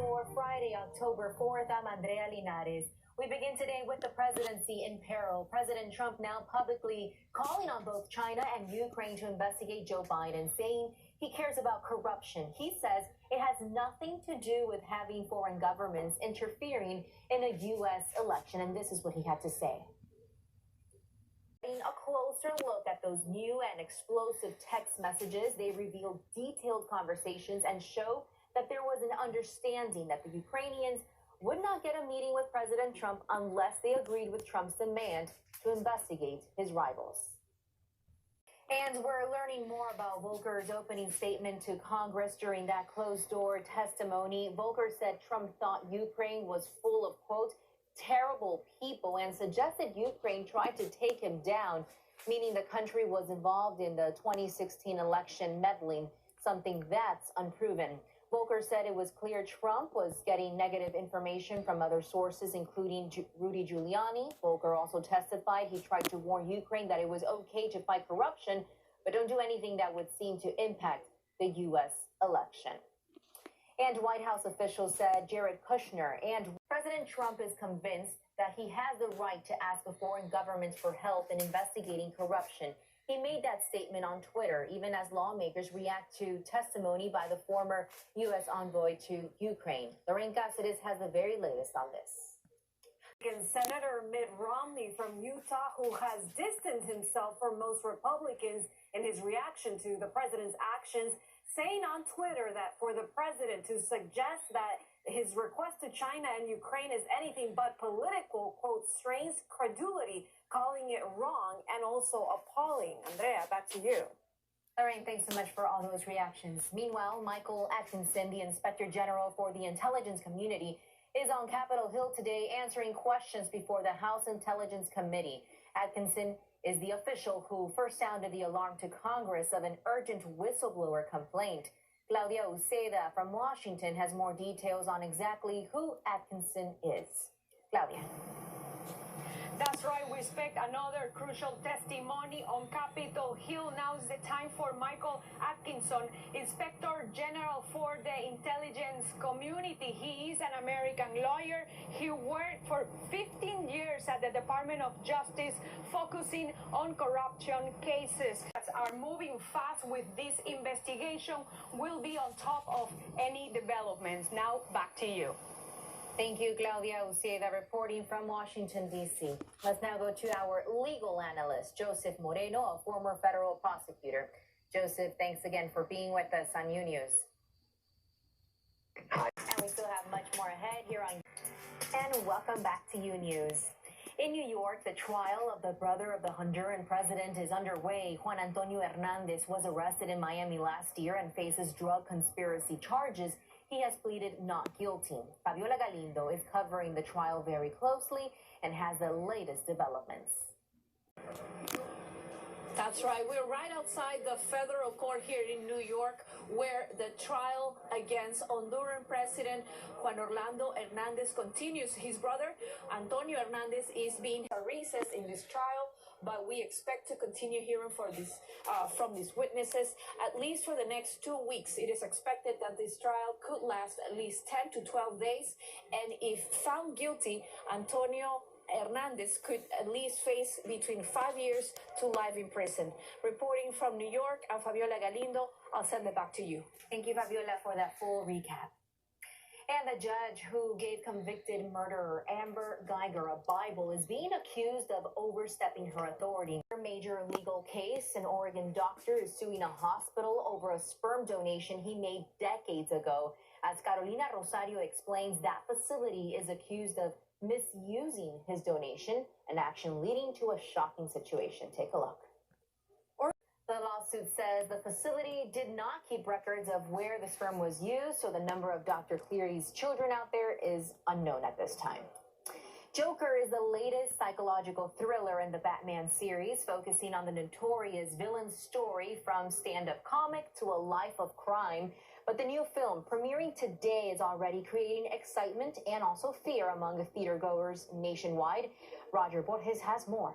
for Friday, October 4th. I'm Andrea Linares. We begin today with the presidency in peril. President Trump now publicly calling on both China and Ukraine to investigate Joe Biden, saying he cares about corruption. He says it has nothing to do with having foreign governments interfering in a U.S. election, and this is what he had to say. A closer look at those new and explosive text messages. They reveal detailed conversations and show that there was an understanding that the Ukrainians would not get a meeting with President Trump unless they agreed with Trump's demand to investigate his rivals. And we're learning more about Volker's opening statement to Congress during that closed-door testimony. Volker said Trump thought Ukraine was full of, quote, terrible people, and suggested Ukraine tried to take him down, meaning the country was involved in the 2016 election meddling, something that's unproven. Volker said it was clear Trump was getting negative information from other sources, including Rudy Giuliani. Volker also testified he tried to warn Ukraine that it was okay to fight corruption, but don't do anything that would seem to impact the U.S. election. And White House officials said Jared Kushner and President Trump is convinced that he has the right to ask a foreign government for help in investigating corruption. He made that statement on Twitter, even as lawmakers react to testimony by the former U.S. envoy to Ukraine. Lorraine Cáceres has the very latest on this. Senator Mitt Romney from Utah, who has distanced himself from most Republicans in his reaction to the president's actions, saying on Twitter that for the president to suggest that his request to China and Ukraine is anything but political, quote, strains credulity, calling it wrong and also appalling. Andrea, back to you. Lorraine, thanks so much for all those reactions. Meanwhile, Michael Atkinson, the Inspector General for the Intelligence Community, is on Capitol Hill today answering questions before the House Intelligence Committee. Atkinson is the official who first sounded the alarm to Congress of an urgent whistleblower complaint. Claudia Uceda from Washington has more details on exactly who Atkinson is. Claudia. That's right. We expect another crucial testimony on Capitol Hill. Now is the time for Michael Atkinson, Inspector General for the Intelligence Community. He is an American lawyer. He worked for 15 years at the Department of Justice, focusing on corruption cases. Are moving fast with this investigation. Will be on top of any developments. Now back to you. Thank you, Claudia Uceda, reporting from Washington, D.C. Let's now go to our legal analyst, Joseph Moreno, a former federal prosecutor. Joseph, thanks again for being with us on Unews. And we still have much more ahead here on. And welcome back to Unews. In New York, the trial of the brother of the Honduran president is underway. Juan Antonio Hernandez was arrested in Miami last year and faces drug conspiracy charges. He has pleaded not guilty. Fabiola Galindo is covering the trial very closely and has the latest developments. That's right. We're right outside the federal court here in New York, where the trial against Honduran President Juan Orlando Hernandez continues. His brother, Antonio Hernandez, is being a recess in this trial, but we expect to continue hearing from these witnesses at least for the next 2 weeks. It is expected that this trial could last at least 10 to 12 days, and if found guilty, Antonio Hernandez could at least face between 5 years to life in prison. Reporting from New York, I'm Fabiola Galindo. I'll send it back to you. Thank you, Fabiola, for that full recap. And the judge who gave convicted murderer Amber Geiger a Bible is being accused of overstepping her authority. In a major legal case, an Oregon doctor is suing a hospital over a sperm donation he made decades ago. As Carolina Rosario explains, that facility is accused of misusing his donation, an action leading to a shocking situation. Take a look. The lawsuit says the facility did not keep records of where the sperm was used, so the number of Dr. Cleary's children out there is unknown at this time. Joker is the latest psychological thriller in the Batman series, focusing on the notorious villain's story from stand-up comic to a life of crime. But the new film, premiering today, is already creating excitement and also fear among theatergoers nationwide. Roger Borges has more.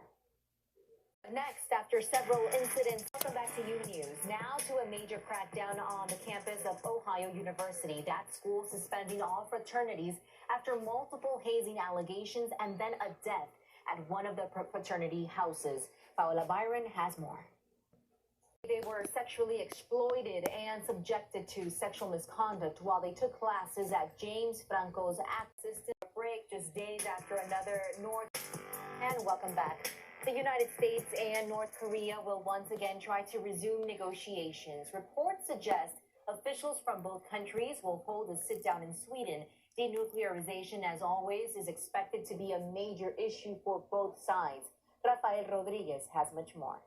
Next, after several incidents, welcome back to Unews. Now to a major crackdown on the campus of Ohio University. That school suspending all fraternities after multiple hazing allegations and then a death at one of the fraternity houses. Paola Byron has more. They were sexually exploited and subjected to sexual misconduct while they took classes at James Franco's assistant break just days after another North. And welcome back. The United States and North Korea will once again try to resume negotiations. Reports suggest officials from both countries will hold a sit-down in Sweden. Denuclearization, as always, is expected to be a major issue for both sides. Rafael Rodriguez has much more.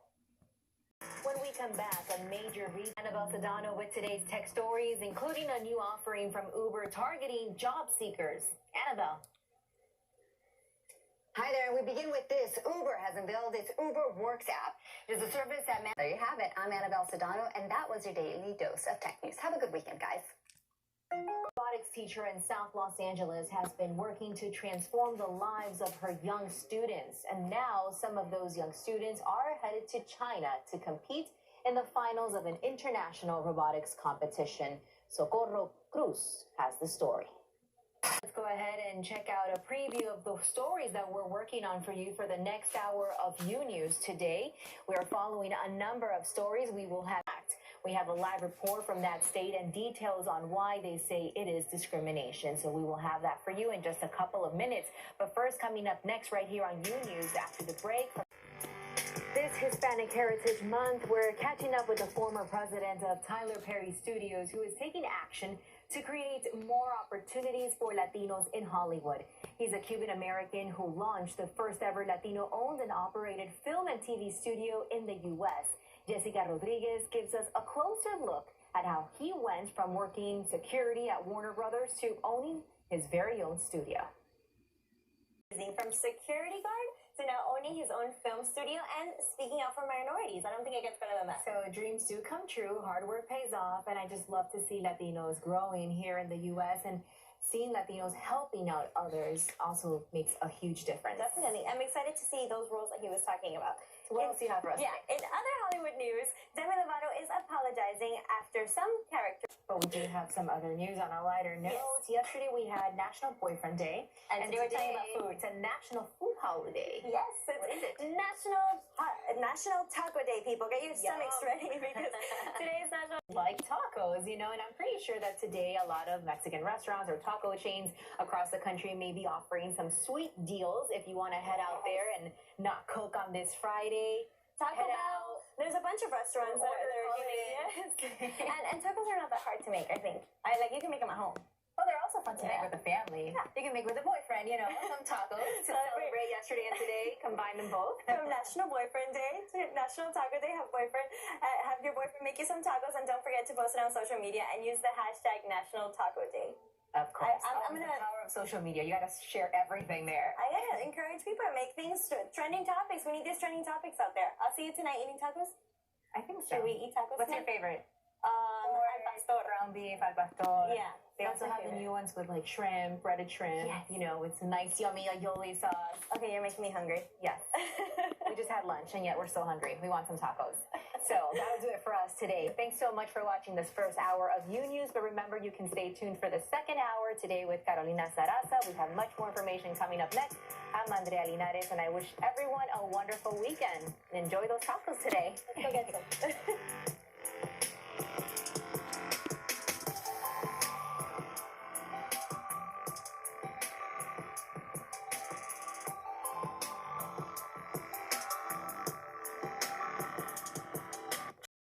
When we come back, a major Annabelle Sedano with today's tech stories, including a new offering from Uber targeting job seekers. Annabelle. Hi there, we begin with this. Uber has unveiled its Uber Works app. It is a service that... There you have it. I'm Annabelle Sedano, and that was your daily dose of tech news. Have a good weekend, guys. Robotics teacher in South Los Angeles has been working to transform the lives of her young students. And now some of those young students are headed to China to compete in the finals of an international robotics competition. Socorro Cruz has the story. Let's go ahead and check out a preview of the stories that we're working on for you for the next hour of Unews today. We are following a number of stories. We have a live report from that state and details on why they say it is discrimination. So we will have that for you in just a couple of minutes. But first, coming up next right here on Unews after the break. This Hispanic Heritage Month, we're catching up with the former president of Tyler Perry Studios, who is taking action to create more opportunities for Latinos in Hollywood. He's a Cuban-American who launched the first ever Latino-owned and operated film and TV studio in the U.S. Jessica Rodriguez gives us a closer look at how he went from working security at Warner Brothers to owning his very own studio. From security guard to now owning his own film studio and speaking out for minorities. I don't think it gets better than that. So dreams do come true, hard work pays off, and I just love to see Latinos growing here in the U.S. and seeing Latinos helping out others also makes a huge difference. Definitely. I'm excited to see those roles that he was talking about. What else do you have for us Yeah, today? in other Hollywood news, Demi Lovato is apologizing after some characters. But we do have some other news on a lighter note. Yes. Yesterday we had National Boyfriend Day, And they were talking today- about food. It's a national food holiday. Yes, it's What is it? National Taco Day, people. Get your stomachs ready because today is National... Like tacos, and I'm pretty sure that today a lot of Mexican restaurants or taco chains across the country may be offering some sweet deals if you want to head out there and not cook on this Friday. Taco Head Bell. There's a bunch of restaurants that are giving yes. and tacos are not that hard to make, I think. You can make them at home. Well, they're also fun to make Yeah. with the family. Yeah. You can make with a boyfriend, some tacos to celebrate yesterday and today. Combine them both. From National Boyfriend Day to National Taco Day, have your boyfriend make you some tacos, and don't forget to post it on social media and use the hashtag National Taco Day. Of course. I'm The gonna- power of social media. You got to share everything there. I gotta encourage people to make things trending topics. We need these trending topics out there. I'll see you tonight eating tacos. I think so. Should we eat tacos? What's your tonight? favorite? Al pastor. Ground beef, al pastor. Yeah. They that's also my have the favorite. new ones with shrimp, breaded shrimp. Yes. With some nice yummy aioli sauce. Okay, you're making me hungry. Yes. We just had lunch and yet we're so hungry. We want some tacos. So that'll do it for us today. Thanks so much for watching this first hour of Unews. But remember, you can stay tuned for the second hour today with Carolina Sarasa. We have much more information coming up next. I'm Andrea Linares, and I wish everyone a wonderful weekend. Enjoy those tacos today. Let's go get some.